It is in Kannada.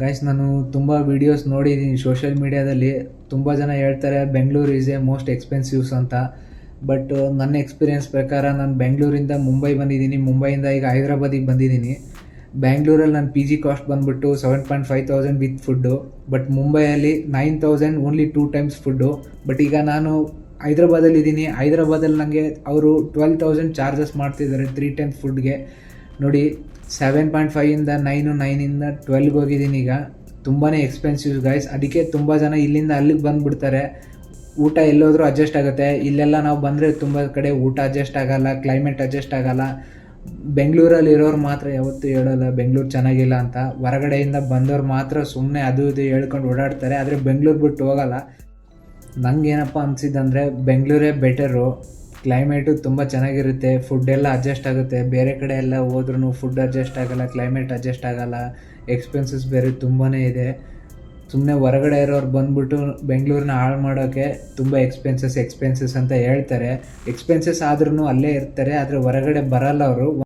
ಗೈಸ್, ನಾನು ತುಂಬ ವೀಡಿಯೋಸ್ ನೋಡಿದ್ದೀನಿ ಸೋಷಿಯಲ್ ಮೀಡ್ಯಾದಲ್ಲಿ. ತುಂಬ ಜನ ಹೇಳ್ತಾರೆ Bengaluru is A most expenses ಅಂತ. ಬಟ್ ನನ್ನ ಎಕ್ಸ್ಪೀರಿಯೆನ್ಸ್ ಪ್ರಕಾರ ನಾನು ಬೆಂಗಳೂರಿಂದ ಮುಂಬೈ ಬಂದಿದ್ದೀನಿ, ಮುಂಬೈಯಿಂದ ಈಗ ಹೈದ್ರಾಬಾದಿಗೆ ಬಂದಿದ್ದೀನಿ. ಬ್ಯಾಂಗ್ಳೂರಲ್ಲಿ ನನ್ನ ಪಿ ಜಿ ಕಾಸ್ಟ್ ಬಂದುಬಿಟ್ಟು 7,500 ವಿತ್ ಫುಡ್ಡು. ಬಟ್ ಮುಂಬೈಯಲ್ಲಿ 9,000 ಓನ್ಲಿ 2 ಟೈಮ್ಸ್ ಫುಡ್ಡು. ಬಟ್ ಈಗ ನಾನು ಹೈದ್ರಾಬಾದಲ್ಲಿದ್ದೀನಿ. ಹೈದ್ರಾಬಾದಲ್ಲಿ ನನಗೆ ಅವರು 12,000 ಚಾರ್ಜಸ್ ಮಾಡ್ತಿದ್ದಾರೆ 3 ಟೈಮ್ಸ್ ಫುಡ್ಗೆ. ನೋಡಿ, 7.5ಇಂದ 9ಇಂದ 12ಗೆ ಹೋಗಿದ್ದೀನಿ. ಈಗ ತುಂಬಾ ಎಕ್ಸ್ಪೆನ್ಸಿವ್ ಗೈಸ್. ಅದಕ್ಕೆ ತುಂಬ ಜನ ಇಲ್ಲಿಂದ ಅಲ್ಲಿಗೆ ಬಂದುಬಿಡ್ತಾರೆ. ಊಟ ಎಲ್ಲೋದ್ರೂ ಅಡ್ಜಸ್ಟ್ ಆಗುತ್ತೆ. ಇಲ್ಲೆಲ್ಲ ನಾವು ಬಂದರೆ ತುಂಬ ಕಡೆ ಊಟ ಅಡ್ಜಸ್ಟ್ ಆಗೋಲ್ಲ, ಕ್ಲೈಮೇಟ್ ಅಡ್ಜಸ್ಟ್ ಆಗೋಲ್ಲ. ಬೆಂಗಳೂರಲ್ಲಿ ಇರೋರು ಮಾತ್ರ ಯಾವತ್ತೂ ಹೇಳೋಲ್ಲ ಬೆಂಗಳೂರು ಚೆನ್ನಾಗಿಲ್ಲ ಅಂತ. ಹೊರಗಡೆಯಿಂದ ಬಂದವ್ರು ಮಾತ್ರ ಸುಮ್ಮನೆ ಅದು ಇದು ಹೇಳ್ಕೊಂಡು ಓಡಾಡ್ತಾರೆ, ಆದರೆ ಬೆಂಗಳೂರು ಬಿಟ್ಟು ಹೋಗೋಲ್ಲ. ನನಗೇನಪ್ಪ ಅನಿಸಿದ್ದಂದರೆ ಬೆಂಗಳೂರೇ ಬೆಟರು. ಕ್ಲೈಮೇಟು ತುಂಬ ಚೆನ್ನಾಗಿರುತ್ತೆ, ಫುಡ್ಡೆಲ್ಲ ಅಡ್ಜಸ್ಟ್ ಆಗುತ್ತೆ. ಬೇರೆ ಕಡೆ ಎಲ್ಲ ಹೋದ್ರೂ ಫುಡ್ ಅಡ್ಜಸ್ಟ್ ಆಗೋಲ್ಲ, ಕ್ಲೈಮೇಟ್ ಅಡ್ಜಸ್ಟ್ ಆಗೋಲ್ಲ, ಎಕ್ಸ್ಪೆನ್ಸಸ್ ಬೇರೆ ತುಂಬಾ ಇದೆ. ಸುಮ್ಮನೆ ಹೊರಗಡೆ ಇರೋರು ಬಂದ್ಬಿಟ್ಟು ಬೆಂಗಳೂರನ್ನ ಹಾಳು ಮಾಡೋಕ್ಕೆ ತುಂಬ ಎಕ್ಸ್ಪೆನ್ಸಸ್ ಅಂತ ಹೇಳ್ತಾರೆ. ಎಕ್ಸ್ಪೆನ್ಸಸ್ ಆದ್ರೂ ಅಲ್ಲೇ ಇರ್ತಾರೆ, ಆದರೆ ಹೊರಗಡೆ ಬರಲ್ಲ ಅವರು.